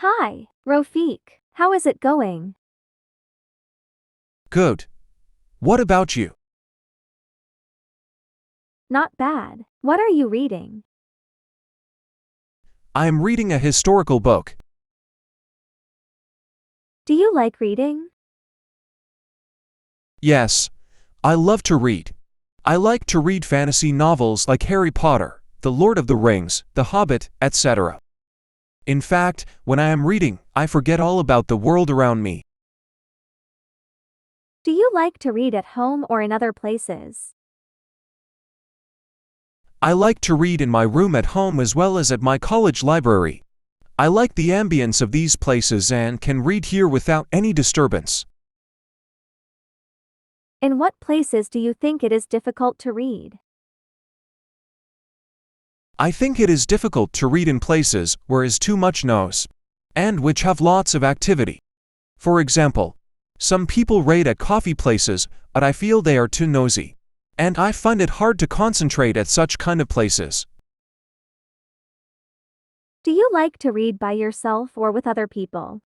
Hi, Rafiq. How is it going? Good. What about you? Not bad. What are you reading? I am reading a historical book. Do you like reading? Yes, I love to read. I like to read fantasy novels like Harry Potter, The Lord of the Rings, The Hobbit, etc. In fact, when I am reading, I forget all about the world around me. Do you like to read at home or in other places? I like to read in my room at home as well as at my college library. I like the ambience of these places and can read here without any disturbance. In what places do you think it is difficult to read? I think it is difficult to read in places where is too much noise, and which have lots of activity. For example, some people read at coffee places, but I feel they are too noisy, and I find it hard to concentrate at such kind of places. Do you like to read by yourself or with other people?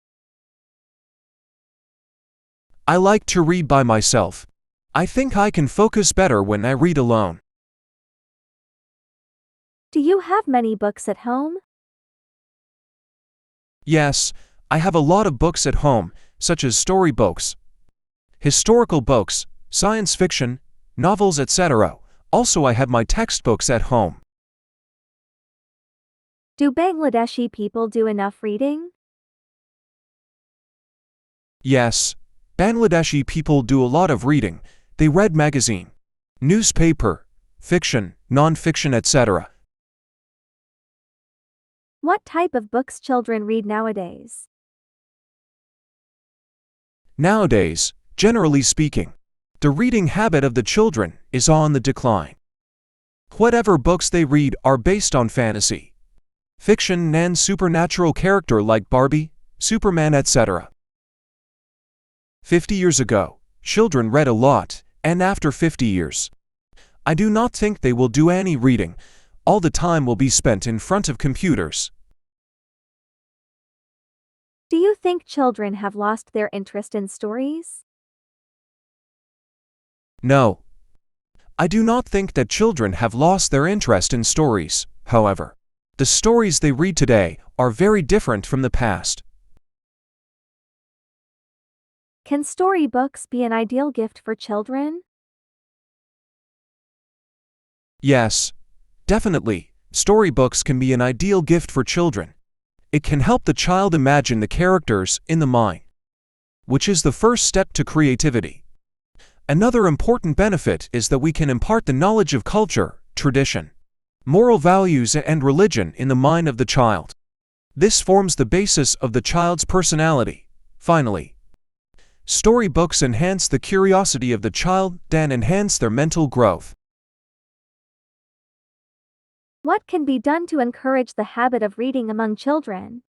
I like to read by myself. I think I can focus better when I read alone. Do you have many books at home? Yes, I have a lot of books at home, such as storybooks, historical books, science fiction, novels, etc. Also, I have my textbooks at home. Do Bangladeshi people do enough reading? Yes, Bangladeshi people do a lot of reading. They read magazine, newspaper, fiction, non-fiction, etc. What type of books children read nowadays? Nowadays, generally speaking, the reading habit of the children is on the decline. Whatever books they read are based on fantasy, fiction and supernatural character like Barbie, Superman, etc. 50 years ago, children read a lot, and after 50 years, I do not think they will do any reading. All the time will be spent in front of computers. Do you think children have lost their interest in stories? No. I do not think that children have lost their interest in stories. However, the stories they read today are very different from the past. Can storybooks be an ideal gift for children? Yes, definitely, storybooks can be an ideal gift for children. It can help the child imagine the characters in the mind, which is the first step to creativity. Another important benefit is that we can impart the knowledge of culture, tradition, moral values, and religion in the mind of the child. This forms the basis of the child's personality. Finally, storybooks enhance the curiosity of the child and enhance their mental growth. What can be done to encourage the habit of reading among children?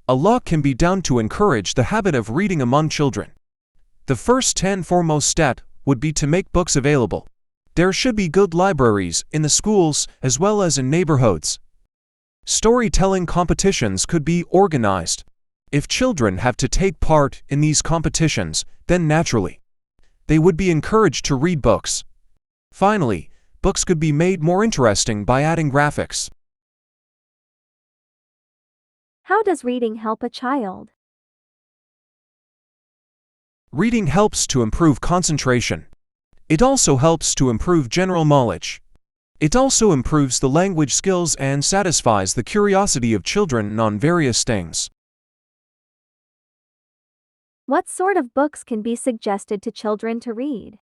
A lot can be done to encourage the habit of reading among children. The first and foremost step would be to make books available. There should be good libraries in the schools as well as in neighborhoods. Storytelling competitions could be organized. If children have to take part in these competitions, then naturally, they would be encouraged to read books. Finally, books could be made more interesting by adding graphics. How does reading help a child? Reading helps to improve concentration. It also helps to improve general knowledge. It also improves the language skills and satisfies the curiosity of children on various things. What sort of books can be suggested to children to read?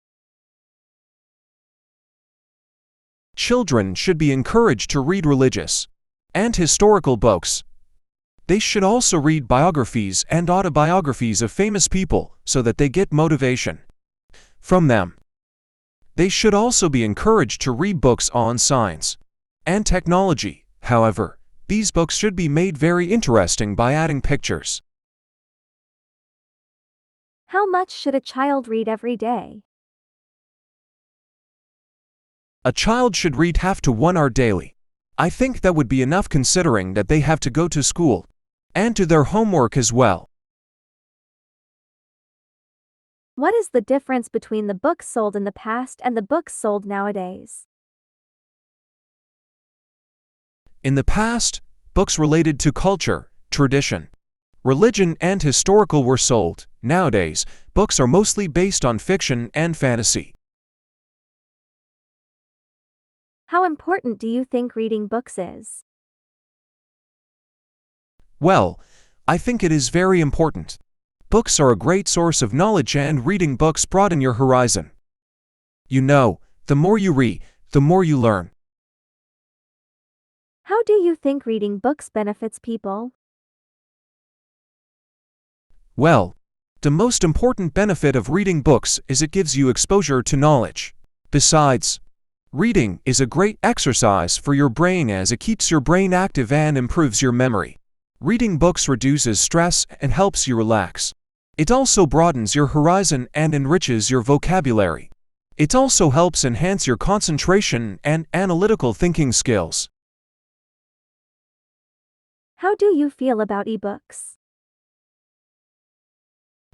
Children should be encouraged to read religious and historical books. They should also read biographies and autobiographies of famous people so that they get motivation from them. They should also be encouraged to read books on science and technology. However, these books should be made very interesting by adding pictures. How much should a child read every day? A child should read half to 1 hour daily. I think that would be enough considering that they have to go to school and do their homework as well. What is the difference between the books sold in the past and the books sold nowadays? In the past, books related to culture, tradition, religion, and historical were sold. Nowadays, books are mostly based on fiction and fantasy. How important do you think reading books is? Well, I think it is very important. Books are a great source of knowledge, and reading books broaden your horizon. You know, the more you read, the more you learn. How do you think reading books benefits people? Well, the most important benefit of reading books is it gives you exposure to knowledge. Besides, reading is a great exercise for your brain as it keeps your brain active and improves your memory. Reading books reduces stress and helps you relax. It also broadens your horizon and enriches your vocabulary. It also helps enhance your concentration and analytical thinking skills. How do you feel about ebooks?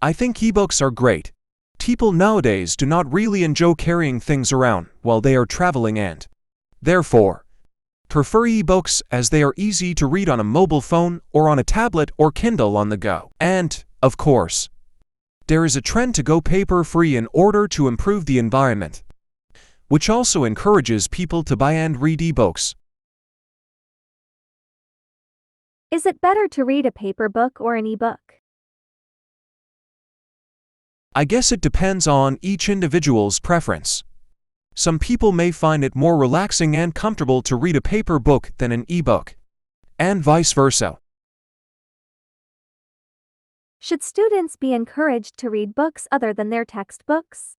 I think ebooks are great. People nowadays do not really enjoy carrying things around while they are traveling and, therefore, prefer ebooks as they are easy to read on a mobile phone or on a tablet or Kindle on the go. And, of course, there is a trend to go paper-free in order to improve the environment, which also encourages people to buy and read ebooks. Is it better to read a paper book or an ebook? I guess it depends on each individual's preference. Some people may find it more relaxing and comfortable to read a paper book than an ebook, and vice versa. Should students be encouraged to read books other than their textbooks?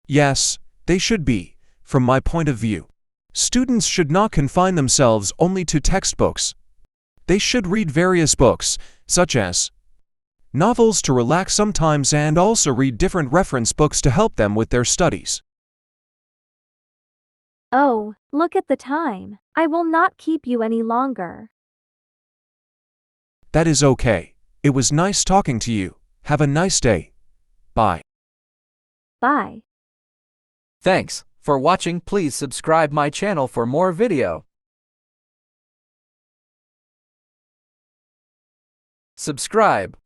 Yes, they should be, from my point of view. Students should not confine themselves only to textbooks. They should read various books, such as novels to relax sometimes, and also read different reference books to help them with their studies. Oh, look at the time. I will not keep you any longer. That is okay. It was nice talking to you. Have a nice day. Bye. Bye. Thanks for watching. Please subscribe my channel for more video. Subscribe.